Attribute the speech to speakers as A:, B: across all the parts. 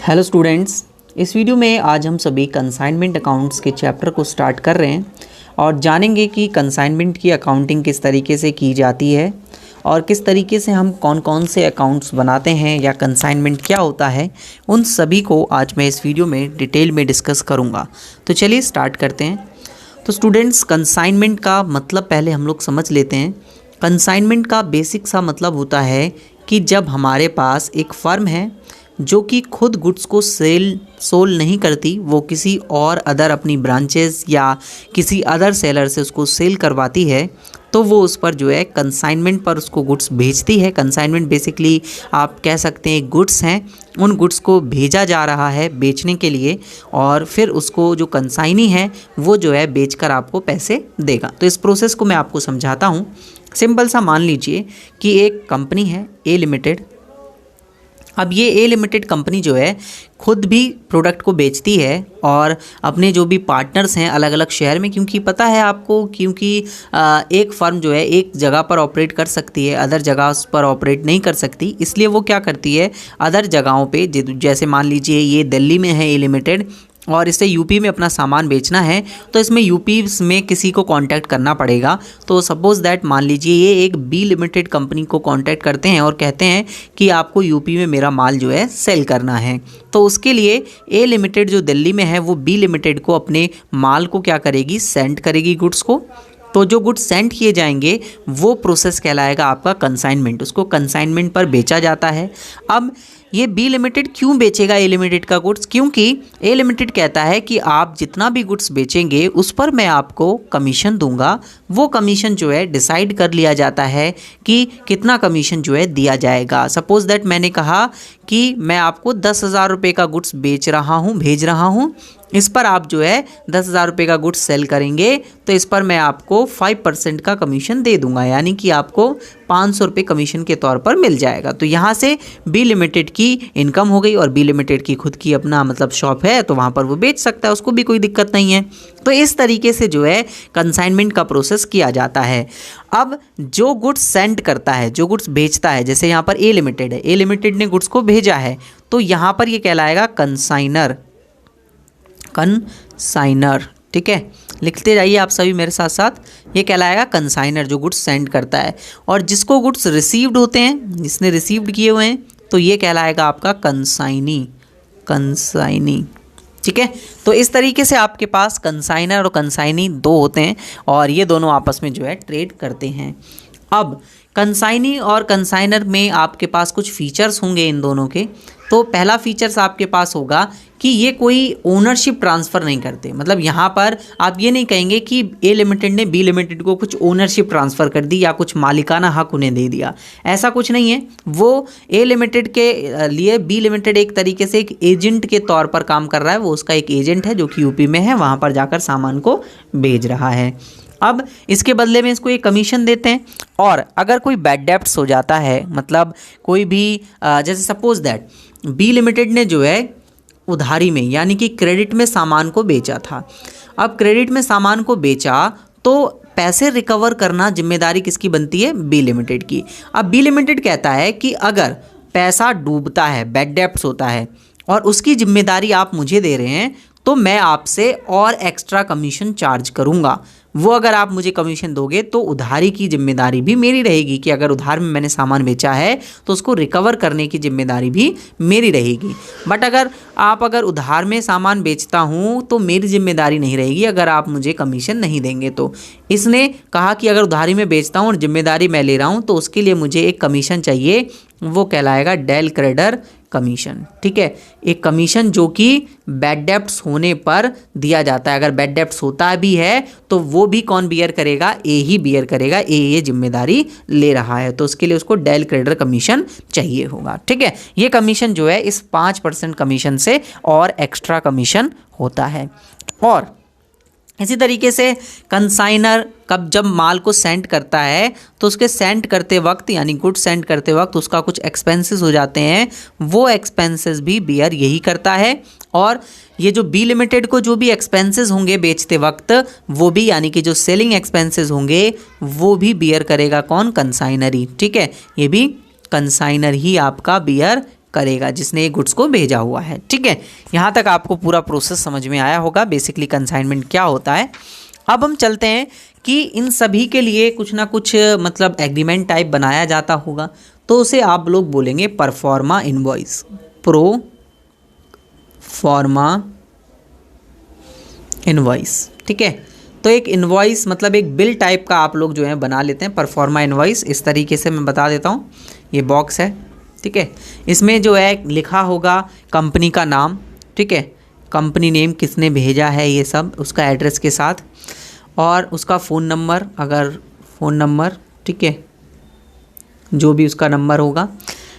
A: Hello students, इस video में आज हम सभी कंसाइनमेंट अकाउंट्स के चैप्टर को स्टार्ट कर रहे हैं और जानेंगे कि कंसाइनमेंट की अकाउंटिंग किस तरीके से की जाती है और किस तरीके से हम कौन कौन से अकाउंट्स बनाते हैं या कंसाइनमेंट क्या होता है, उन सभी को आज मैं इस वीडियो में डिटेल में डिस्कस करूँगा। तो चलिए स्टार्ट करते हैं। तो स्टूडेंट्स, कंसाइनमेंट का मतलब पहले हम लोग समझ लेते हैं। कंसाइनमेंट का बेसिक सा मतलब होता है कि जब हमारे पास एक फर्म है जो कि खुद गुड्स को सोल नहीं करती, वो किसी और अदर अपनी ब्रांचेस या किसी अदर सेलर से उसको सेल करवाती है, तो वो उस पर जो है कंसाइनमेंट पर उसको गुड्स भेजती है। कंसाइनमेंट बेसिकली आप कह सकते हैं गुड्स हैं, उन गुड्स को भेजा जा रहा है बेचने के लिए और फिर उसको जो कंसाइनी है वो जो है बेचकर आपको पैसे देगा। तो इस प्रोसेस को मैं आपको समझाता हूँ। सिंपल सा मान लीजिए कि एक कंपनी है ए लिमिटेड। अब ये ए लिमिटेड कंपनी जो है खुद भी प्रोडक्ट को बेचती है और अपने जो भी पार्टनर्स हैं अलग अलग शहर में, क्योंकि पता है आपको, क्योंकि एक फर्म जो है एक जगह पर ऑपरेट कर सकती है, अदर जगह पर ऑपरेट नहीं कर सकती, इसलिए वो क्या करती है अदर जगहों पे, जैसे मान लीजिए ये दिल्ली में है ए लिमिटेड और इसे यूपी में अपना सामान बेचना है, तो इसमें यूपी में किसी को कांटेक्ट करना पड़ेगा। तो सपोज़ दैट मान लीजिए ये एक बी लिमिटेड कंपनी को कांटेक्ट करते हैं और कहते हैं कि आपको यूपी में मेरा माल जो है सेल करना है। तो उसके लिए ए लिमिटेड जो दिल्ली में है वो बी लिमिटेड को अपने माल को क्या करेगी, सेंड करेगी गुड्स को। तो जो गुड्स सेंड किए जाएंगे वो प्रोसेस कहलाएगा आपका कंसाइनमेंट। उसको कंसाइनमेंट पर बेचा जाता है। अब ये बी लिमिटेड क्यों बेचेगा ए लिमिटेड का गुड्स? क्योंकि ए लिमिटेड कहता है कि आप जितना भी गुड्स बेचेंगे उस पर मैं आपको कमीशन दूंगा। वो कमीशन जो है डिसाइड कर लिया जाता है कि कितना कमीशन जो है दिया जाएगा। सपोज़ दैट मैंने कहा कि मैं आपको 10,000 रुपये का गुड्स भेज रहा हूँ, इस पर आप जो है 10,000 रुपये का गुड्स सेल करेंगे तो इस पर मैं आपको 5% का कमीशन दे दूंगा, यानी कि आपको 500 रुपये कमीशन के तौर पर मिल जाएगा। तो यहाँ से बी लिमिटेड की इनकम हो गई और बी लिमिटेड की खुद की अपना मतलब शॉप है, तो वहाँ पर वो बेच सकता है, उसको भी कोई दिक्कत नहीं है। तो इस तरीके से जो है कंसाइनमेंट का प्रोसेस किया जाता है। अब जो गुड्स सेंड करता है, जो गुड्स बेचता है, जैसे यहाँ पर ए लिमिटेड है, ए लिमिटेड ने गुड्स को भेजा है, तो यहाँ पर ये कहलाएगा कंसाइनर। ठीक है, लिखते जाइए आप सभी मेरे साथ साथ। ये कहलाएगा कंसाइनर, जो गुड्स सेंड करता है। और जिसको गुड्स रिसीव्ड होते हैं, जिसने रिसीव्ड किए हुए हैं, तो ये कहलाएगा आपका कंसाइनी। ठीक है, तो इस तरीके से आपके पास कंसाइनर और कंसाइनी दो होते हैं और ये दोनों आपस में जो है ट्रेड करते हैं। अब कंसाइनी और कंसाइनर में आपके पास कुछ फीचर्स होंगे इन दोनों के। तो पहला फीचर्स आपके पास होगा कि ये कोई ओनरशिप ट्रांसफ़र नहीं करते। मतलब यहाँ पर आप ये नहीं कहेंगे कि ए लिमिटेड ने बी लिमिटेड को कुछ ओनरशिप ट्रांसफ़र कर दी या कुछ मालिकाना हक उन्हें दे दिया, ऐसा कुछ नहीं है। वो ए लिमिटेड के लिए बी लिमिटेड एक तरीके से एक एजेंट के तौर पर काम कर रहा है। वो उसका एक एजेंट है जो कि यूपी में है, वहाँ पर जाकर सामान को भेज रहा है। अब इसके बदले में इसको एक कमीशन देते हैं। और अगर कोई बैड डेब्ट्स हो जाता है, मतलब कोई भी जैसे सपोज दैट बी लिमिटेड ने जो है उधारी में यानी कि क्रेडिट में सामान को बेचा था। अब क्रेडिट में सामान को बेचा तो पैसे रिकवर करना जिम्मेदारी किसकी बनती है? बी लिमिटेड की। अब बी लिमिटेड कहता है कि अगर पैसा डूबता है, बैड डेब्ट्स होता है और उसकी जिम्मेदारी आप मुझे दे रहे हैं, तो मैं आपसे और एक्स्ट्रा कमीशन चार्ज करूंगा। वो अगर आप मुझे कमीशन दोगे तो उधारी की जिम्मेदारी भी मेरी रहेगी कि अगर उधार में मैंने सामान बेचा है तो उसको रिकवर करने की जिम्मेदारी भी मेरी रहेगी। बट अगर उधार में सामान बेचता हूँ तो मेरी जिम्मेदारी नहीं रहेगी अगर आप मुझे कमीशन नहीं देंगे तो। इसने कहा कि अगर उधारी में बेचता हूँ और जिम्मेदारी मैं ले रहा हूँ तो उसके लिए मुझे एक कमीशन चाहिए, वो कहलाएगा डेल क्रेडर कमीशन। ठीक है, एक कमीशन जो कि बैड डेब्ट्स होने पर दिया जाता है। अगर बैड डेब्ट्स होता भी है तो वो भी कौन बियर करेगा? ए ही बियर करेगा। ए ये जिम्मेदारी ले रहा है तो उसके लिए उसको डेल क्रेडर कमीशन चाहिए होगा। ठीक है, ये कमीशन जो है इस 5% कमीशन से और एक्स्ट्रा कमीशन होता है। और इसी तरीके से कंसाइनर जब माल को सेंड करता है तो उसके सेंड करते वक्त यानी गुड सेंड करते वक्त उसका कुछ एक्सपेंसेस हो जाते हैं, वो एक्सपेंसेस भी बियर यही करता है। और ये जो बी लिमिटेड को जो भी एक्सपेंसेस होंगे बेचते वक्त, वो भी यानी कि जो सेलिंग एक्सपेंसेस होंगे वो भी बियर करेगा कौन? कंसाइनर ही। ठीक है, ये भी कंसाइनर ही आपका बियर करेगा जिसने ये गुड्स को भेजा हुआ है। ठीक है, यहाँ तक आपको पूरा प्रोसेस समझ में आया होगा बेसिकली कंसाइनमेंट क्या होता है। अब हम चलते हैं कि इन सभी के लिए कुछ ना कुछ मतलब एग्रीमेंट टाइप बनाया जाता होगा, तो उसे आप लोग बोलेंगे परफॉर्मा इनवॉइस, प्रो फॉर्मा इनवॉइस। ठीक है, तो एक इनवॉइस मतलब एक बिल टाइप का आप लोग जो है बना लेते हैं परफॉर्मा इनवॉइस। इस तरीके से मैं बता देता हूँ, ये बॉक्स है। ठीक है, इसमें जो है लिखा होगा कंपनी का नाम, ठीक है, कंपनी नेम, किसने भेजा है ये सब, उसका एड्रेस के साथ, और उसका फ़ोन नंबर, अगर फ़ोन नंबर, ठीक है, जो भी उसका नंबर होगा।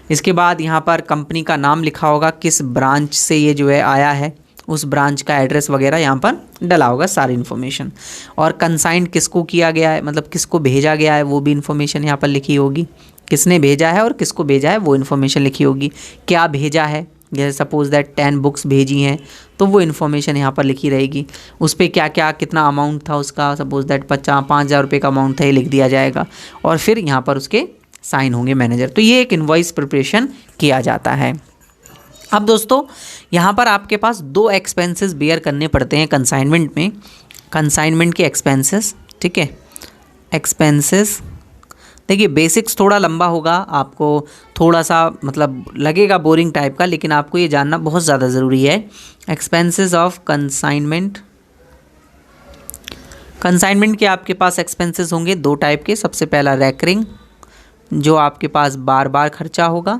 A: इसके बाद यहाँ पर कंपनी का नाम लिखा होगा, किस ब्रांच से ये जो है आया है, उस ब्रांच का एड्रेस वगैरह यहाँ पर डला होगा सारी इन्फॉर्मेशन। और कंसाइंड किसको किया गया है, मतलब किसको भेजा गया है, वो भी इन्फॉर्मेशन यहाँ पर लिखी होगी। किसने भेजा है और किसको भेजा है वो इन्फॉर्मेशन लिखी होगी। क्या भेजा है, जैसे सपोज़ दैट 10 बुक्स भेजी हैं तो वो इन्फॉर्मेशन यहाँ पर लिखी रहेगी। उस पर क्या क्या कितना अमाउंट था उसका, सपोज़ दैट 5,000 रुपये का अमाउंट था, ये लिख दिया जाएगा। और फिर यहाँ पर उसके साइन होंगे मैनेजर। तो ये एक इनवॉइस प्रिपरेशन किया जाता है। अब दोस्तों यहाँ पर आपके पास 2 एक्सपेंसेस बेयर करने पड़ते हैं कंसाइनमेंट में। कंसाइनमेंट के एक्सपेंसेस, ठीक है, एक्सपेंसेस देखिए बेसिक्स थोड़ा लंबा होगा, आपको थोड़ा सा मतलब लगेगा बोरिंग टाइप का, लेकिन आपको ये जानना बहुत ज़्यादा ज़रूरी है। एक्सपेंसेस ऑफ कंसाइनमेंट, कंसाइनमेंट के आपके पास एक्सपेंसेस होंगे 2 टाइप के। सबसे पहला रैकरिंग, जो आपके पास बार बार खर्चा होगा,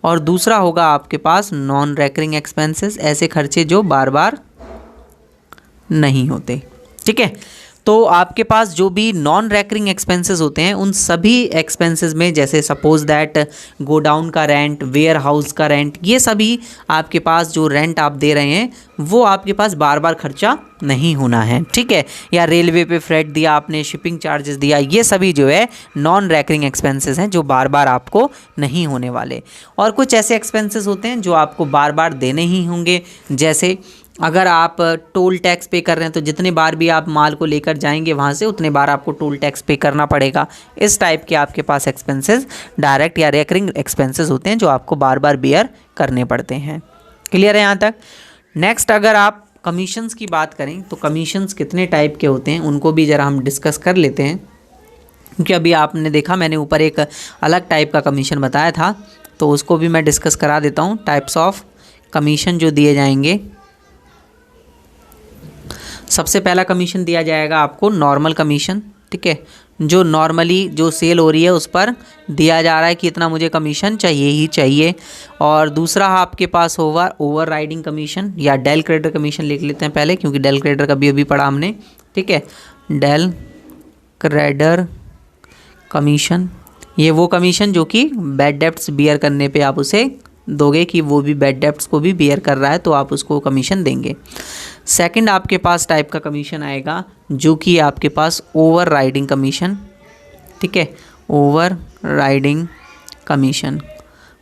A: और दूसरा होगा आपके पास नॉन रैकरिंग एक्सपेंसेस, ऐसे खर्चे जो बार बार नहीं होते। ठीक है, तो आपके पास जो भी नॉन रैकरिंग एक्सपेंसेस होते हैं उन सभी एक्सपेंसेस में, जैसे सपोज़ दैट गोडाउन का रेंट, वेयर हाउस का रेंट, ये सभी आपके पास जो रेंट आप दे रहे हैं वो आपके पास बार बार खर्चा नहीं होना है। ठीक है, या रेलवे पे फ्रेट दिया आपने, शिपिंग चार्जेस दिया, ये सभी जो है नॉन रैकरिंग एक्सपेंसेस हैं जो बार बार आपको नहीं होने वाले। और कुछ ऐसे एक्सपेंसेस होते हैं जो आपको बार बार देने ही होंगे, जैसे अगर आप टोल टैक्स पे कर रहे हैं तो जितने बार भी आप माल को लेकर जाएंगे वहाँ से उतने बार आपको टोल टैक्स पे करना पड़ेगा। इस टाइप के आपके पास एक्सपेंसेस डायरेक्ट या रेकरिंग एक्सपेंसेस होते हैं जो आपको बार बार बेयर करने पड़ते हैं। क्लियर है यहाँ तक? नेक्स्ट अगर आप कमीशंस की बात करें तो कमीशंस कितने टाइप के होते हैं उनको भी ज़रा हम डिस्कस कर लेते हैं, क्योंकि अभी आपने देखा मैंने ऊपर एक अलग टाइप का कमीशन बताया था, तो उसको भी मैं डिस्कस करा देता हूँ। टाइप्स ऑफ कमीशन जो दिए जाएंगे, सबसे पहला कमीशन दिया जाएगा आपको नॉर्मल कमीशन। ठीक है, जो नॉर्मली जो सेल हो रही है उस पर दिया जा रहा है कि इतना मुझे कमीशन चाहिए ही चाहिए। और दूसरा आपके पास होगा ओवर राइडिंग कमीशन, या डेल क्रेडिटर कमीशन लिख लेते हैं पहले, क्योंकि डेल क्रेडिटर का भी अभी पढ़ा हमने। ठीक है, डेल क्रेडिटर कमीशन, ये वो कमीशन जो कि बैड डेब्ट्स बियर करने पे आप उसे दोगे, कि वो भी बैड डेब्ट्स को भी बियर कर रहा है तो आप उसको कमीशन देंगे। सेकंड आपके पास टाइप का कमीशन आएगा जो कि आपके पास ओवर राइडिंग कमीशन। ठीक है, over riding commission.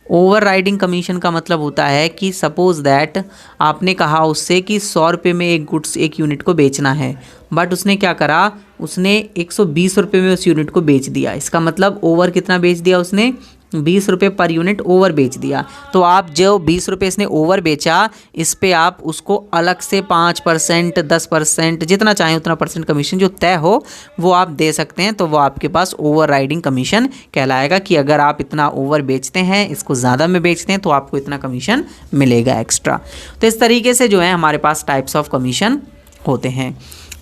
A: Over riding commission का मतलब होता है कि सपोज़ दैट आपने कहा उससे कि 100 रुपये में एक गुड्स एक यूनिट को बेचना है, बट उसने क्या करा, उसने 120 रुपये में उस यूनिट को बेच दिया। इसका मतलब ओवर कितना बेच दिया उसने, 20 रुपये पर यूनिट ओवर बेच दिया। तो आप जो 20 रुपये इसने ओवर बेचा, इस पे आप उसको अलग से 5%, 10%, जितना चाहें उतना परसेंट कमीशन जो तय हो वो आप दे सकते हैं। तो वो आपके पास ओवर राइडिंग कमीशन कहलाएगा, कि अगर आप इतना ओवर बेचते हैं, इसको ज़्यादा में बेचते हैं तो आपको इतना कमीशन मिलेगा एक्स्ट्रा। तो इस तरीके से जो है हमारे पास टाइप्स ऑफ कमीशन होते हैं।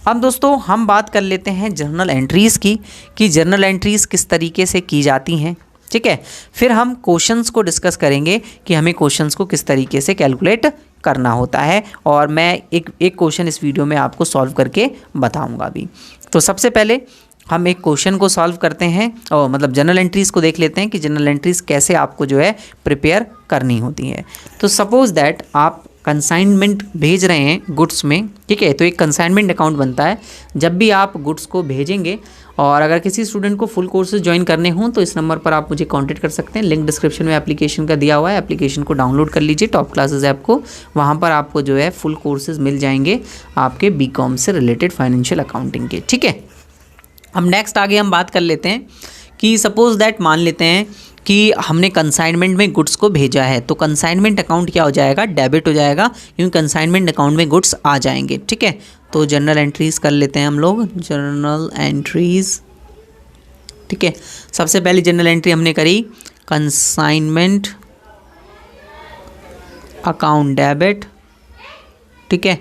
A: अब दोस्तों हम बात कर लेते हैं जर्नल एंट्रीज़ की, कि जर्नल एंट्रीज़ किस तरीके से की जाती हैं। ठीक है, फिर हम क्वेश्चंस को डिस्कस करेंगे कि हमें क्वेश्चंस को किस तरीके से कैलकुलेट करना होता है, और मैं एक क्वेश्चन इस वीडियो में आपको सॉल्व करके बताऊंगा अभी। तो सबसे पहले हम एक क्वेश्चन को सॉल्व करते हैं, और मतलब जनरल एंट्रीज़ को देख लेते हैं कि जनरल एंट्रीज़ कैसे आपको जो है प्रिपेयर करनी होती हैं। तो सपोज़ दैट आप कंसाइनमेंट भेज रहे हैं गुड्स में। ठीक है, तो एक कंसाइनमेंट अकाउंट बनता है जब भी आप गुड्स को भेजेंगे। और अगर किसी स्टूडेंट को फुल कोर्सेज ज्वाइन करने हों तो इस नंबर पर आप मुझे कांटेक्ट कर सकते हैं। लिंक डिस्क्रिप्शन में एप्लीकेशन का दिया हुआ है, एप्लीकेशन को डाउनलोड कर लीजिए टॉप क्लासेस ऐप को, वहाँ पर आपको जो है फुल कोर्सेज मिल जाएंगे आपके बीकॉम से रिलेटेड फाइनेंशियल अकाउंटिंग के। ठीक है, अब नेक्स्ट आगे हम बात कर लेते हैं कि सपोज़ दैट मान लेते हैं कि हमने कंसाइनमेंट में गुड्स को भेजा है, तो कंसाइनमेंट अकाउंट क्या हो जाएगा, डेबिट हो जाएगा, क्योंकि कंसाइनमेंट अकाउंट में गुड्स आ जाएंगे। ठीक है, तो जर्नल एंट्रीज कर लेते हैं हम लोग, जर्नल एंट्रीज। ठीक है, सबसे पहली जर्नल एंट्री हमने करी कंसाइनमेंट अकाउंट डेबिट, ठीक है,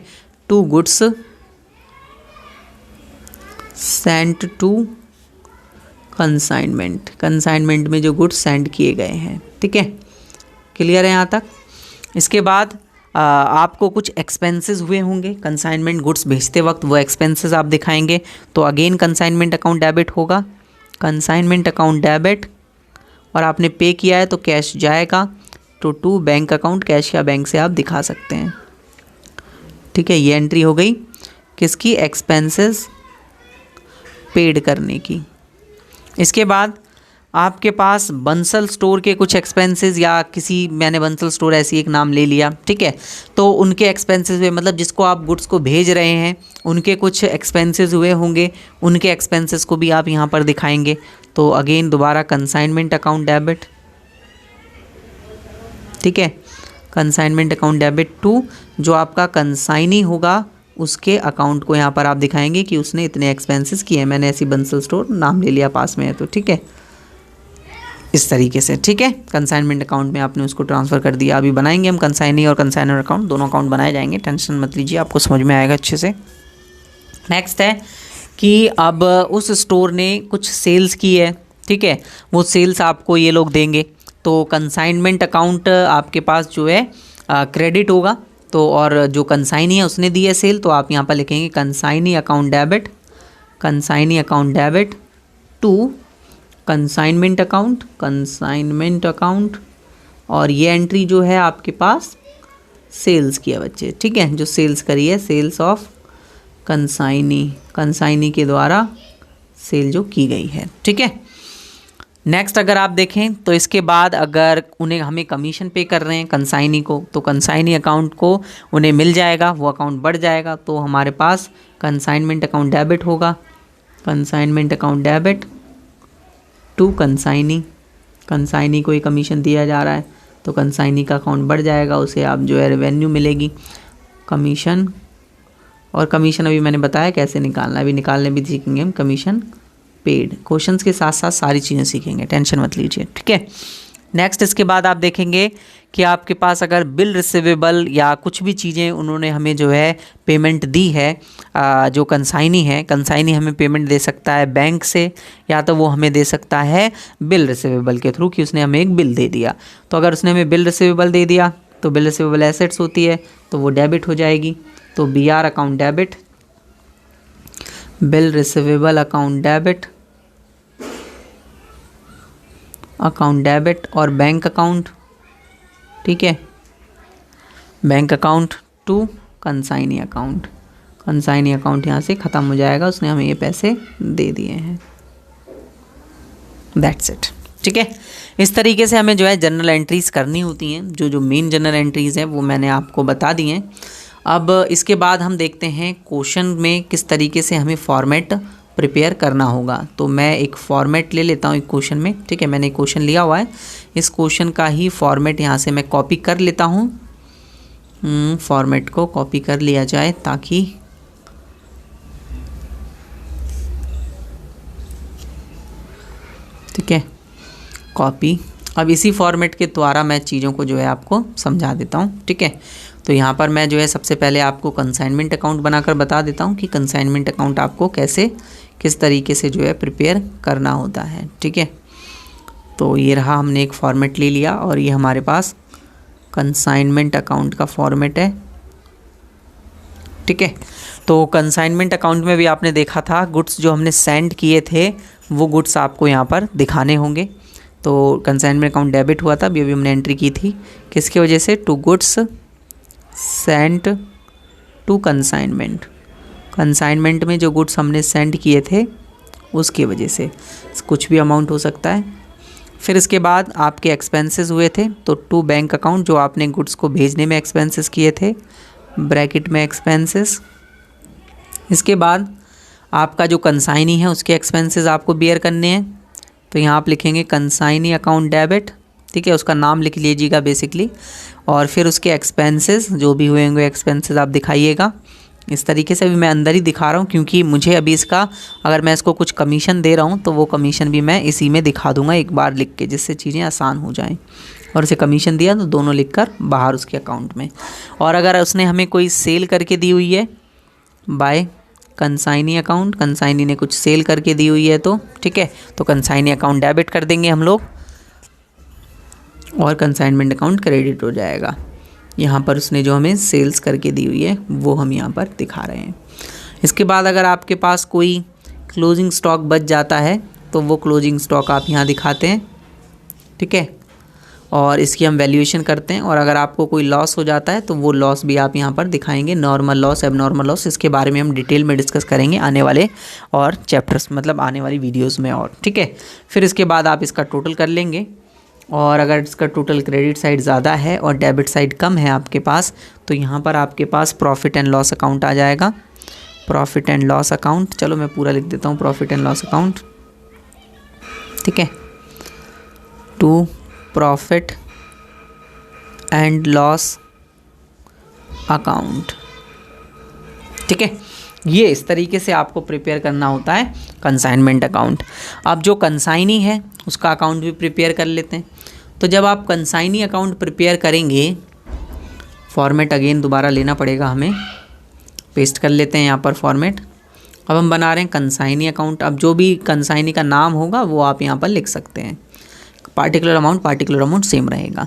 A: to goods sent to consignment, consignment में जो गुड्स सेंड किए गए हैं। ठीक है, क्लियर है यहाँ तक। इसके बाद आपको कुछ एक्सपेंसेस हुए होंगे कंसाइनमेंट गुड्स भेजते वक्त, वो एक्सपेंसेस आप दिखाएंगे, तो अगेन कंसाइनमेंट अकाउंट डेबिट होगा, कंसाइनमेंट अकाउंट डेबिट, और आपने पे किया है तो कैश जाएगा, तो टू बैंक अकाउंट, कैश या बैंक से आप दिखा सकते हैं। ठीक है, ये एंट्री हो गई किसकी, एक्सपेंसेस पेड करने की। इसके बाद आपके पास बंसल स्टोर के कुछ एक्सपेंसेस, या किसी, मैंने बंसल स्टोर ऐसी एक नाम ले लिया, ठीक है, तो उनके एक्सपेंसेस हुए, मतलब जिसको आप गुड्स को भेज रहे हैं उनके कुछ एक्सपेंसेस हुए होंगे, उनके एक्सपेंसेस को भी आप यहाँ पर दिखाएंगे। तो अगेन दोबारा कंसाइनमेंट अकाउंट डेबिट, ठीक है, कंसाइनमेंट अकाउंट डेबिट टू जो आपका कंसाइनी होगा उसके अकाउंट को यहाँ पर आप दिखाएंगे कि उसने इतने एक्सपेंसेस किए हैं। मैंने ऐसी बंसल स्टोर नाम ले लिया, पास में है तो, ठीक है, इस तरीके से। ठीक है, कंसाइनमेंट अकाउंट में आपने उसको ट्रांसफ़र कर दिया। अभी बनाएंगे हम कंसाइनी और कंसाइनर अकाउंट, दोनों अकाउंट बनाए जाएंगे, टेंशन मत लीजिए, आपको समझ में आएगा अच्छे से। नेक्स्ट है कि अब उस स्टोर ने कुछ सेल्स की है, ठीक है, वो सेल्स आपको ये लोग देंगे, तो कंसाइनमेंट अकाउंट आपके पास जो है क्रेडिट होगा, तो और जो कंसाइनी है उसने दी है सेल, तो आप यहाँ पर लिखेंगे consignee account debit, consignee account debit to consignment account, consignment account, और ये एंट्री जो है आपके पास सेल्स की है बच्चे। ठीक है, जो सेल्स करी है, सेल्स ऑफ कंसाइनी, कंसाइनी के द्वारा सेल जो की गई है। ठीक है, नेक्स्ट अगर आप देखें तो इसके बाद अगर उन्हें हमें कमीशन पे कर रहे हैं कंसाइनी को, तो कंसाइनी अकाउंट को उन्हें मिल जाएगा, वो अकाउंट बढ़ जाएगा, तो हमारे पास कंसाइनमेंट अकाउंट डेबिट होगा, consignment account debit to consignee, consignee को ये कमीशन दिया जा रहा है, तो कंसाइनी का अकाउंट बढ़ जाएगा, उसे आप जो है रेवेन्यू मिलेगी, कमीशन, और कमीशन अभी मैंने बताया कैसे निकालना, अभी निकालने भी सीखेंगे हम, कमीशन पेड, क्वेश्चंस के साथ साथ सारी चीज़ें सीखेंगे, टेंशन मत लीजिए। ठीक है, नेक्स्ट इसके बाद आप देखेंगे कि आपके पास अगर बिल रिसीवेबल या कुछ भी चीज़ें उन्होंने हमें जो है पेमेंट दी है, जो कंसाइनी है, कंसाइनी हमें पेमेंट दे सकता है बैंक से, या तो वो हमें दे सकता है बिल रिसीवेबल के थ्रू कि उसने हमें एक बिल दे दिया। तो अगर उसने हमें बिल रिसीवेबल दे दिया तो बिल रिसीवेबल एसेट्स होती है, तो वो डेबिट हो जाएगी, तो B R account debit, bill receivable account debit, account debit, और बैंक अकाउंट, ठीक है, bank account to consignee account, consignee account यहाँ से ख़त्म हो जाएगा, उसने हमें ये पैसे दे दिए हैं, दैट्स इट। ठीक है, इस तरीके से हमें जो है जनरल एंट्रीज़ करनी होती हैं, जो मेन जनरल एंट्रीज़ हैं वो मैंने आपको बता दी हैं। अब इसके बाद हम देखते हैं क्वेश्चन में किस तरीके से हमें फॉर्मेट प्रिपेयर करना होगा। तो मैं एक फॉर्मेट ले लेता हूँ एक क्वेश्चन में, ठीक है, मैंने एक क्वेश्चन लिया हुआ है, इस क्वेश्चन का ही फॉर्मेट यहाँ से मैं कॉपी कर लेता हूँ, फॉर्मेट को कॉपी कर लिया जाए ताकि ठीक है, कॉपी। अब इसी फॉर्मेट के द्वारा मैं चीज़ों को जो है आपको समझा देता हूँ। ठीक है, तो यहाँ पर मैं जो है सबसे पहले आपको कंसाइनमेंट अकाउंट बनाकर बता देता हूँ कि कंसाइनमेंट अकाउंट आपको कैसे, किस तरीके से जो है प्रिपेयर करना होता है। ठीक है, तो ये रहा, हमने एक फॉर्मेट ले लिया और ये हमारे पास कंसाइनमेंट अकाउंट का फॉर्मेट है। ठीक है, तो कंसाइनमेंट अकाउंट में भी आपने देखा था गुड्स जो हमने सेंड किए थे वो गुड्स आपको यहाँ पर दिखाने होंगे। तो कंसाइनमेंट अकाउंट डेबिट हुआ था, अभी हमने एंट्री की थी, किसकी वजह से, to goods sent to consignment, consignment में जो गुड्स हमने सेंड किए थे उसकी वजह से, कुछ भी अमाउंट हो सकता है। फिर इसके बाद आपके एक्सपेंसेस हुए थे, तो टू बैंक अकाउंट जो आपने गुड्स को भेजने में एक्सपेंसेस किए थे, ब्रैकेट में एक्सपेंसेस। इसके बाद आपका जो कंसाइनी है उसके एक्सपेंसेस आपको बियर करने हैं, तो यहाँ आप लिखेंगे कंसाइनी अकाउंट डेबिट, ठीक है, उसका नाम लिख लीजिएगा बेसिकली, और फिर उसके एक्सपेंसेस जो भी हुए होंगे एक्सपेंसेस आप दिखाइएगा। इस तरीके से भी मैं अंदर ही दिखा रहा हूँ क्योंकि मुझे अभी इसका, अगर मैं इसको कुछ कमीशन दे रहा हूँ तो वो कमीशन भी मैं इसी में दिखा दूँगा एक बार लिख के, जिससे चीज़ें आसान हो जाएं। और उसे कमीशन दिया तो दोनों लिखकर बाहर उसके अकाउंट में। और अगर उसने हमें कोई सेल करके दी हुई है बाय कंसाइनी अकाउंट, कंसाइनी ने कुछ सेल करके दी हुई है तो ठीक है, तो कंसाइनी अकाउंट डेबिट कर देंगे हम लोग और कंसाइनमेंट अकाउंट क्रेडिट हो जाएगा। यहाँ पर उसने जो हमें सेल्स करके दी हुई है वो हम यहाँ पर दिखा रहे हैं। इसके बाद अगर आपके पास कोई क्लोजिंग स्टॉक बच जाता है तो वो क्लोजिंग स्टॉक आप यहाँ दिखाते हैं, ठीक है, और इसकी हम वैल्यूएशन करते हैं। और अगर आपको कोई लॉस हो जाता है तो वो लॉस भी आप यहाँ पर दिखाएंगे, नॉर्मल लॉस, एबनॉर्मल लॉस। इसके बारे में हम डिटेल में डिस्कस करेंगे आने वाले और चैप्टर्स, मतलब आने वाली वीडियोस में और, ठीक है। फिर इसके बाद आप इसका टोटल कर लेंगे, और अगर इसका टोटल क्रेडिट साइड ज़्यादा है और डेबिट साइड कम है आपके पास, तो यहाँ पर आपके पास प्रॉफिट एंड लॉस अकाउंट आ जाएगा। प्रॉफिट एंड लॉस अकाउंट, चलो मैं पूरा लिख देता हूँ, प्रॉफिट एंड लॉस अकाउंट, ठीक है, to profit and loss account, ठीक है। ये इस तरीके से आपको प्रिपेयर करना होता है कंसाइनमेंट अकाउंट। अब जो कंसाइनी है उसका अकाउंट भी प्रिपेयर कर लेते हैं। तो जब आप कंसाइनी अकाउंट प्रिपेयर करेंगे, फॉर्मेट अगेन दोबारा लेना पड़ेगा हमें, पेस्ट कर लेते हैं यहाँ पर फॉर्मेट। अब हम बना रहे हैं कंसाइनी अकाउंट। अब जो भी कंसाइनी का नाम होगा वो आप यहाँ पर लिख सकते हैं, पार्टिकुलर अमाउंट सेम रहेगा।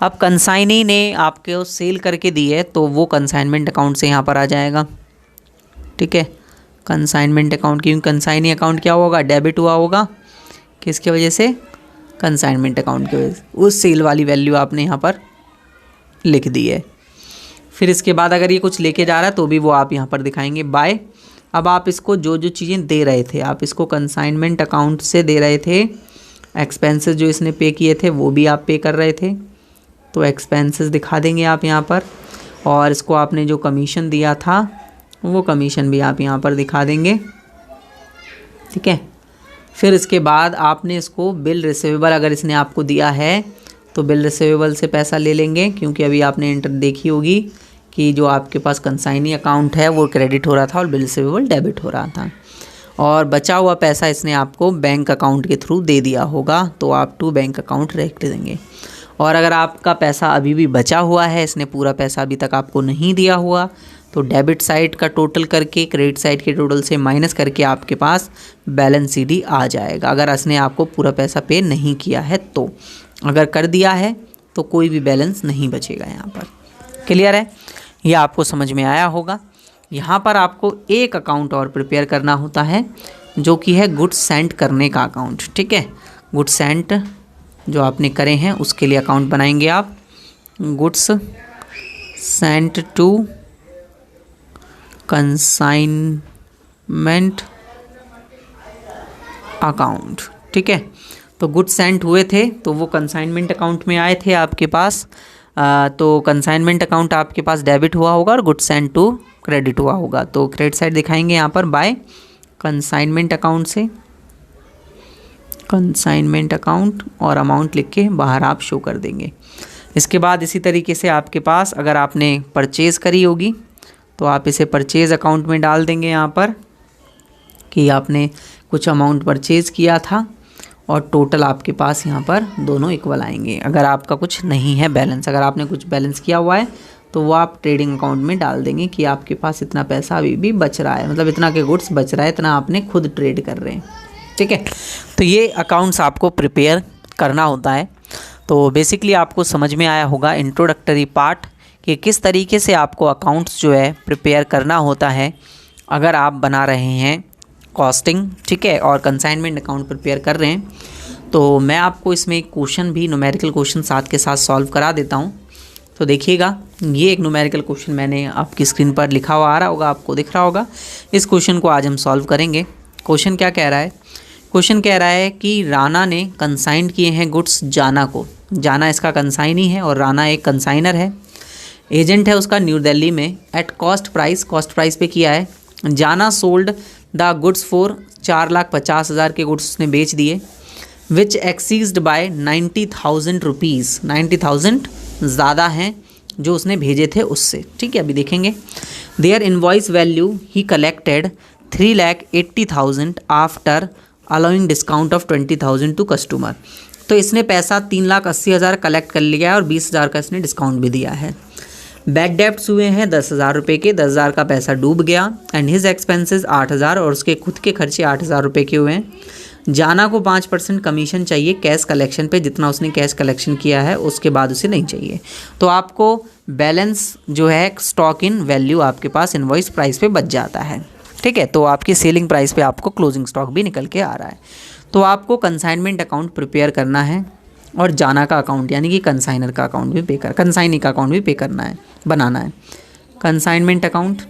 A: अब कंसाइनी ने आपको सेल करके दी है तो वो कंसाइनमेंट अकाउंट से यहाँ पर आ जाएगा, ठीक है, कंसाइनमेंट अकाउंट। क्योंकि कंसाइनी अकाउंट क्या होगा, डेबिट हुआ होगा, किसकी वजह से, कंसाइनमेंट अकाउंट की वजह से। उस सेल वाली वैल्यू आपने यहाँ पर लिख दी है। फिर इसके बाद अगर ये कुछ लेके जा रहा है तो भी वो आप यहाँ पर दिखाएंगे बाय। अब आप इसको जो जो चीज़ें दे रहे थे, आप इसको कंसाइनमेंट अकाउंट से दे रहे थे, एक्सपेंसेस जो इसने पे किए थे वो भी आप पे कर रहे थे, तो एक्सपेंसेस दिखा देंगे आप यहाँ पर। और इसको आपने जो कमीशन दिया था वो कमीशन भी आप यहाँ पर दिखा देंगे, ठीक है। फिर इसके बाद आपने इसको बिल रिसीवेबल, अगर इसने आपको दिया है तो बिल रिसीवेबल से पैसा ले लेंगे, क्योंकि अभी आपने एंटर देखी होगी कि जो आपके पास कंसाइनी अकाउंट है वो क्रेडिट हो रहा था और बिल रिसीवेबल डेबिट हो रहा था। और बचा हुआ पैसा इसने आपको बैंक अकाउंट के थ्रू दे दिया होगा, तो आप टू बैंक अकाउंट रख देंगे। और अगर आपका पैसा अभी भी बचा हुआ है, इसने पूरा पैसा अभी तक आपको नहीं दिया हुआ, तो डेबिट साइड का टोटल करके क्रेडिट साइड के टोटल से माइनस करके आपके पास बैलेंस सीडी आ जाएगा, अगर इसने आपको पूरा पैसा पे नहीं किया है तो। अगर कर दिया है तो कोई भी बैलेंस नहीं बचेगा यहाँ पर। क्लियर है, ये आपको समझ में आया होगा। यहाँ पर आपको एक अकाउंट और प्रिपेयर करना होता है जो कि है गुड्स सेंड करने का अकाउंट, ठीक है। गुड्स सेंड जो आपने करे हैं उसके लिए अकाउंट बनाएंगे आप, goods sent to consignment account, ठीक है। तो गुड्स सेंट हुए थे तो वो कंसाइनमेंट अकाउंट में आए थे आपके पास, तो कंसाइनमेंट अकाउंट आपके पास डेबिट हुआ होगा और गुड्स सेंट टू क्रेडिट हुआ होगा। तो क्रेडिट साइड दिखाएंगे यहाँ पर बाय कंसाइनमेंट अकाउंट से, कंसाइनमेंट अकाउंट और अमाउंट लिख के बाहर आप शो कर देंगे। इसके बाद इसी तरीके से आपके पास अगर आपने परचेज़ करी होगी तो आप इसे परचेज़ अकाउंट में डाल देंगे यहाँ पर कि आपने कुछ अमाउंट परचेज़ किया था, और टोटल आपके पास यहाँ पर दोनों इक्वल आएंगे। अगर आपका कुछ नहीं है बैलेंस, अगर आपने कुछ बैलेंस किया हुआ है तो वो आप ट्रेडिंग अकाउंट में डाल देंगे कि आपके पास इतना पैसा अभी भी बच रहा है, मतलब इतना के गुड्स बच रहा है, इतना आपने खुद ट्रेड कर रहे हैं, ठीक है। तो ये अकाउंट्स आपको प्रिपेयर करना होता है। तो बेसिकली आपको समझ में आया होगा इंट्रोडक्टरी पार्ट कि किस तरीके से आपको अकाउंट्स जो है प्रिपेयर करना होता है अगर आप बना रहे हैं कॉस्टिंग, ठीक है, और कंसाइनमेंट अकाउंट प्रिपेयर कर रहे हैं। तो मैं आपको इसमें एक क्वेश्चन भी, न्यूमेरिकल क्वेश्चन साथ के साथ सॉल्व करा देता हूं। तो देखिएगा, ये एक न्यूमेरिकल क्वेश्चन मैंने आपकी स्क्रीन पर लिखा हुआ आ रहा होगा, आपको दिख रहा होगा। इस क्वेश्चन को आज हम सॉल्व करेंगे। क्वेश्चन क्या कह रहा है, क्वेश्चन कह रहा है कि राना ने कंसाइन किए हैं गुड्स जाना को, जाना इसका कंसाइनी है और राना एक कंसाइनर है, एजेंट है उसका न्यू दिल्ली में, एट कॉस्ट प्राइस पे किया है। जाना सोल्ड द गुड्स फॉर 4,50,000 के गुड्स उसने बेच दिए। विच एक्सीज्ड बाय 90,000 रुपीज़, 90,000 ज़्यादा हैं जो उसने भेजे थे उससे। ठीक है, अभी देखेंगे। Their invoice value he collected 3,80,000 after allowing discount of 20,000 to customer. तो इसने पैसा 3,80,000 कलेक्ट कर लिया है और 20,000 का इसने डिस्काउंट भी दिया है। बैड डेप्ट्स हुए हैं 10,000 रुपये के, 10,000 का पैसा डूब गया। एंड हिज एक्सपेंसेस 8,000 और उसके खुद के खर्चे 8,000 रुपये के हुए हैं। जाना को 5% कमीशन चाहिए कैश कलेक्शन पे, जितना उसने कैश कलेक्शन किया है उसके बाद उसे नहीं चाहिए। तो आपको बैलेंस जो है स्टॉक इन वैल्यू आपके पास इनवॉइस प्राइस पे बच जाता है। ठीक है, तो आपकी सेलिंग प्राइस पे आपको क्लोजिंग स्टॉक भी निकल के आ रहा है। तो आपको कंसाइनमेंट अकाउंट प्रिपेयर करना है और जाना का अकाउंट यानी कि कंसाइनर का अकाउंट भी कंसाइनी का अकाउंट भी पे करना है, बनाना है कंसाइनमेंट अकाउंट।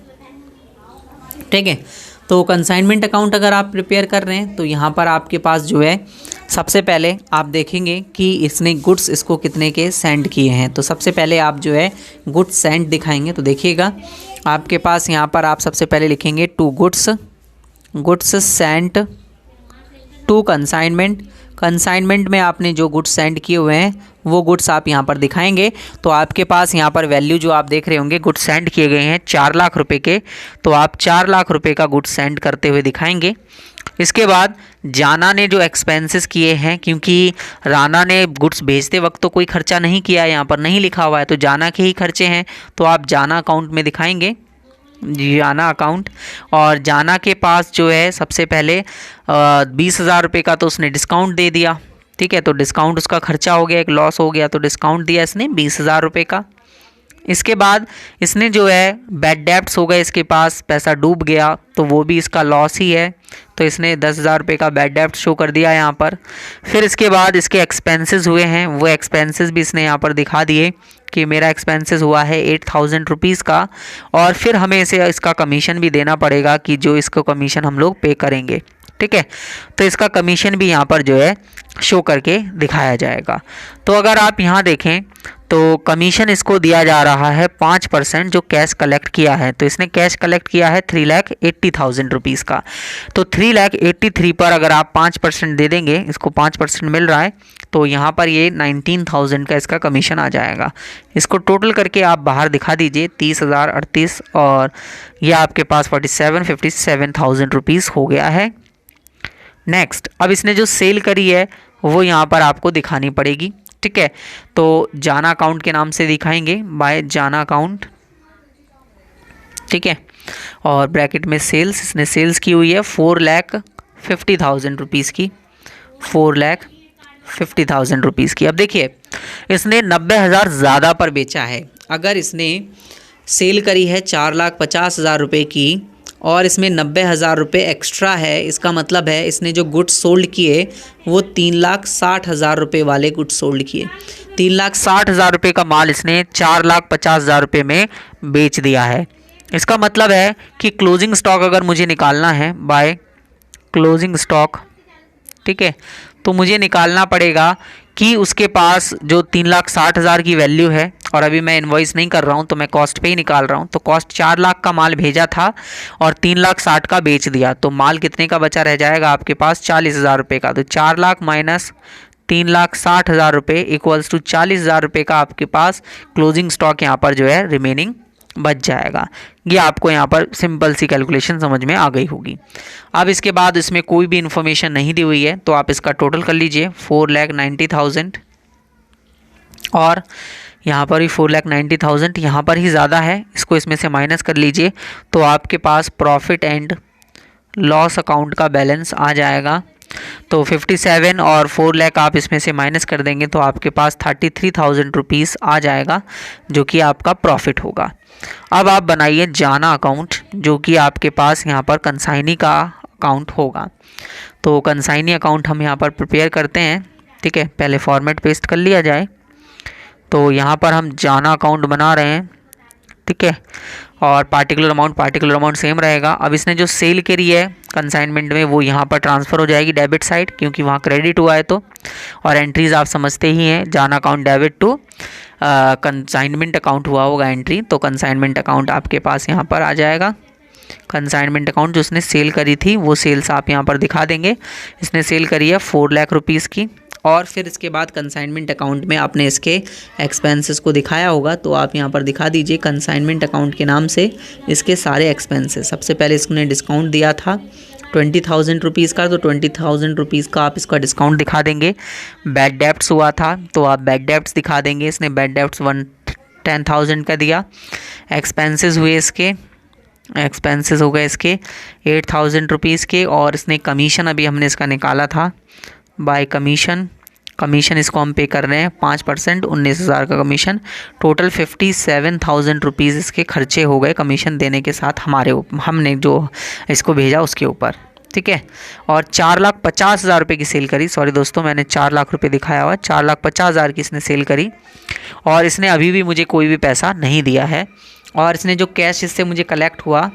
A: ठीक है, तो कंसाइनमेंट अकाउंट अगर आप प्रिपेयर कर रहे हैं तो यहाँ पर आपके पास जो है सबसे पहले आप देखेंगे कि इसने गुड्स इसको कितने के सेंड किए हैं। तो सबसे पहले आप जो है गुड्स सेंड दिखाएंगे तो देखिएगा आपके पास यहाँ पर आप सबसे पहले लिखेंगे to goods send to consignment. Consignment में आपने जो गुड्स सेंड किए हुए हैं वो गुड्स आप यहाँ पर दिखाएंगे। तो आपके पास यहाँ पर वैल्यू जो आप देख रहे होंगे गुड्स सेंड किए गए हैं 4 लाख रुपए के, तो आप 4 लाख रुपए का गुड्स सेंड करते हुए दिखाएंगे। इसके बाद जाना ने जो एक्सपेंसेस किए हैं, क्योंकि राना ने गुड्स भेजते वक्त तो कोई खर्चा नहीं किया है, यहाँ पर नहीं लिखा हुआ है, तो जाना के ही खर्चे हैं, तो आप जाना अकाउंट में दिखाएंगे जाना अकाउंट। और जाना के पास जो है सबसे पहले 20,000 रुपये का तो उसने डिस्काउंट दे दिया। ठीक है, तो डिस्काउंट उसका खर्चा हो गया, एक लॉस हो गया, तो डिस्काउंट दिया इसने 20,000 रुपये का। इसके बाद इसने जो है बैड डेप्ट्स हो गए, इसके पास पैसा डूब गया तो वो भी इसका लॉस ही है, तो इसने 10,000 रुपये का बैड डेप्ट शो कर दिया यहाँ पर। फिर इसके बाद इसके एक्सपेंसेस हुए हैं, वो एक्सपेंसेस भी इसने यहाँ पर दिखा दिए कि मेरा एक्सपेंसेस हुआ है 8,000 रुपीज़ का, और फिर हमें इसे इसका कमीशन भी देना पड़ेगा कि जो इसको कमीशन हम लोग पे करेंगे। ठीक है, तो इसका कमीशन भी यहाँ पर जो है शो करके दिखाया जाएगा। तो अगर आप यहाँ देखें तो कमीशन इसको दिया जा रहा है 5% जो कैश कलेक्ट किया है। तो इसने कैश कलेक्ट किया है 3,80,000 रुपीज़ का, तो 3,83,000 पर अगर आप 5% दे देंगे, इसको 5% मिल रहा है, तो यहाँ पर ये 19,000 का इसका कमीशन आ जाएगा। इसको टोटल करके आप बाहर दिखा दीजिए 30,038 और ये आपके पास 57,000 रुपीज़ हो गया है। नेक्स्ट, अब इसने जो सेल करी है वो यहाँ पर आपको दिखानी पड़ेगी। ठीक है, तो जाना अकाउंट के नाम से दिखाएंगे बाय जाना अकाउंट। ठीक है, और ब्रैकेट में सेल्स, इसने सेल्स की हुई है 4,50,000 रुपीज़ की, 4,50,000 रुपीज़ की। अब देखिए इसने 90,000 ज़्यादा पर बेचा है। अगर इसने सेल करी है 4,50,000 रुपये की और इसमें 90,000 रुपये एक्स्ट्रा है, इसका मतलब है इसने जो गुड्स सोल्ड किए वो 3,60,000 रुपये वाले गुड्स सोल्ड किए। 3,60,000 रुपये का माल इसने 4,50,000 रुपये में बेच दिया है। इसका मतलब है कि क्लोजिंग स्टॉक अगर मुझे निकालना है बाय क्लोजिंग स्टॉक, ठीक है, तो मुझे निकालना पड़ेगा कि उसके पास जो 3,60,000 की वैल्यू है, और अभी मैं इन्वॉइस नहीं कर रहा हूँ तो मैं कॉस्ट पे ही निकाल रहा हूँ, तो कॉस्ट 4 लाख का माल भेजा था और 3,60,000 का बेच दिया, तो माल कितने का बचा रह जाएगा आपके पास 40,000 रुपये का। तो 4 लाख माइनस 3,60,000 रुपये इक्वल्स टू 40,000 रुपये का आपके पास क्लोजिंग स्टॉक यहाँ पर जो है रिमेनिंग बच जाएगा। ये आपको यहाँ पर सिंपल सी कैलकुलेशन समझ में आ गई होगी। अब इसके बाद इसमें कोई भी इन्फॉर्मेशन नहीं दी हुई है, तो आप इसका टोटल कर लीजिए 4,90,000 और यहाँ पर भी 4,90,000, यहाँ पर ही ज़्यादा है, इसको इसमें से माइनस कर लीजिए तो आपके पास प्रॉफिट एंड लॉस अकाउंट का बैलेंस आ जाएगा। तो 57 और 4 लाख आप इसमें से माइनस कर देंगे तो आपके पास 33,000 रुपीज़ आ जाएगा जो कि आपका प्रॉफिट होगा। अब आप बनाइए जाना अकाउंट जो कि आपके पास यहाँ पर कंसाइनी का अकाउंट होगा। तो कंसाइनी अकाउंट हम यहाँ पर प्रिपेयर करते हैं। ठीक है, पहले फॉर्मेट पेस्ट कर लिया जाए। तो यहाँ पर हम जाना अकाउंट बना रहे हैं। ठीक है, और पार्टिकुलर अमाउंट सेम रहेगा। अब इसने जो सेल करी है कंसाइनमेंट में वो यहाँ पर ट्रांसफ़र हो जाएगी डेबिट साइड, क्योंकि वहाँ क्रेडिट हुआ है तो, और एंट्रीज आप समझते ही हैं, जाना account debit to consignment account हुआ होगा एंट्री, तो कंसाइनमेंट अकाउंट आपके पास यहाँ पर आ जाएगा। कंसाइनमेंट अकाउंट जो उसने सेल करी थी वो सेल्स आप यहाँ पर दिखा देंगे। इसने सेल करी है 4 लाख रुपीज़ की। और फिर इसके बाद कंसाइनमेंट अकाउंट में आपने इसके एक्सपेंसेस को दिखाया होगा, तो आप यहाँ पर दिखा दीजिए कंसाइनमेंट अकाउंट के नाम से इसके सारे एक्सपेंसेस। सबसे पहले इसने डिस्काउंट दिया था 20,000 रुपीज़ का, तो 20,000 रुपीज़ का आप इसका डिस्काउंट दिखा देंगे। बैड डेब्ट्स हुआ था तो आप बैड डेब्ट्स दिखा देंगे। इसने बैड डेब्ट्स 10,000 का दिया। एक्सपेंसेस हुए इसके, एक्सपेंसेस हो गए इसके 8,000 रुपीज़ के। और इसने कमीशन अभी हमने इसका निकाला था बाय कमीशन, कमीशन इसको हम पे कर रहे हैं 5%, 19,000 का कमीशन। टोटल 57,000 रुपीज़ इसके खर्चे हो गए कमीशन देने के साथ हमने जो इसको भेजा उसके ऊपर, ठीक है। और 4,50,000 रुपये की सेल करी। सॉरी दोस्तों, मैंने 4 लाख रुपये दिखाया हुआ, 4,50,000 की इसने सेल करी। और इसने अभी भी मुझे कोई भी पैसा नहीं दिया है। और इसने जो कैश इससे मुझे कलेक्ट हुआ,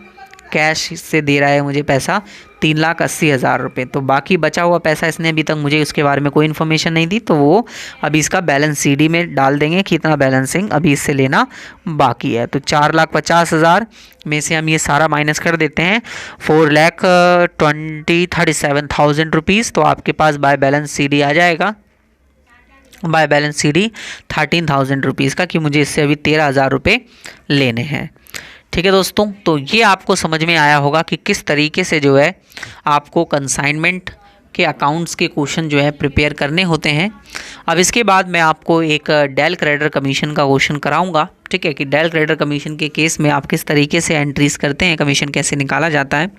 A: कैश से दे रहा है मुझे पैसा 3,80,000 रुपये। तो बाकी बचा हुआ पैसा इसने अभी तक मुझे उसके बारे में कोई इन्फॉर्मेशन नहीं दी, तो वो अभी इसका बैलेंस सीडी में डाल देंगे कि इतना बैलेंसिंग अभी इससे लेना बाकी है। तो 4,50,000 में से हम ये सारा माइनस कर देते हैं 4,37,000 रुपीज़। तो आपके पास बाय बैलेंस सीडी आ जाएगा, बाय बैलेंस सीडी 13,000 रुपीज़ का, कि मुझे इससे अभी 13,000 रुपये लेने हैं। ठीक है दोस्तों, तो ये आपको समझ में आया होगा कि किस तरीके से जो है आपको कंसाइनमेंट के अकाउंट्स के क्वेश्चन जो है प्रिपेयर करने होते हैं। अब इसके बाद मैं आपको एक डेल क्रेडिटर कमीशन का क्वेश्चन कराऊंगा, ठीक है, कि डेल क्रेडिटर कमीशन के केस में आप किस तरीके से एंट्रीज करते हैं, कमीशन कैसे निकाला जाता है।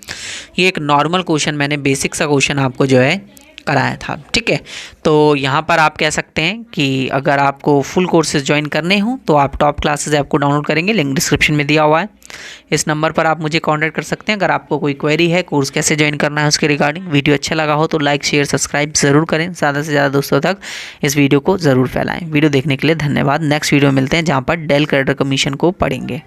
A: ये एक नॉर्मल क्वेश्चन, मैंने बेसिक सा क्वेश्चन आपको जो है कराया था, ठीक है। तो यहाँ पर आप कह सकते हैं कि अगर आपको फुल कोर्सेज ज्वाइन करने हो तो आप टॉप क्लासेज ऐप को डाउनलोड करेंगे, लिंक डिस्क्रिप्शन में दिया हुआ है। इस नंबर पर आप मुझे कांटेक्ट कर सकते हैं अगर आपको कोई क्वेरी है कोर्स कैसे ज्वाइन करना है उसके रिगार्डिंग। वीडियो अच्छा लगा हो तो लाइक शेयर सब्सक्राइब ज़रूर करें, ज़्यादा से ज़्यादा दोस्तों तक इस वीडियो को ज़रूर फैलाएँ। वीडियो देखने के लिए धन्यवाद। नेक्स्ट वीडियो मिलते हैं जहाँ पर डेल क्रेडिटर कमीशन को पढ़ेंगे।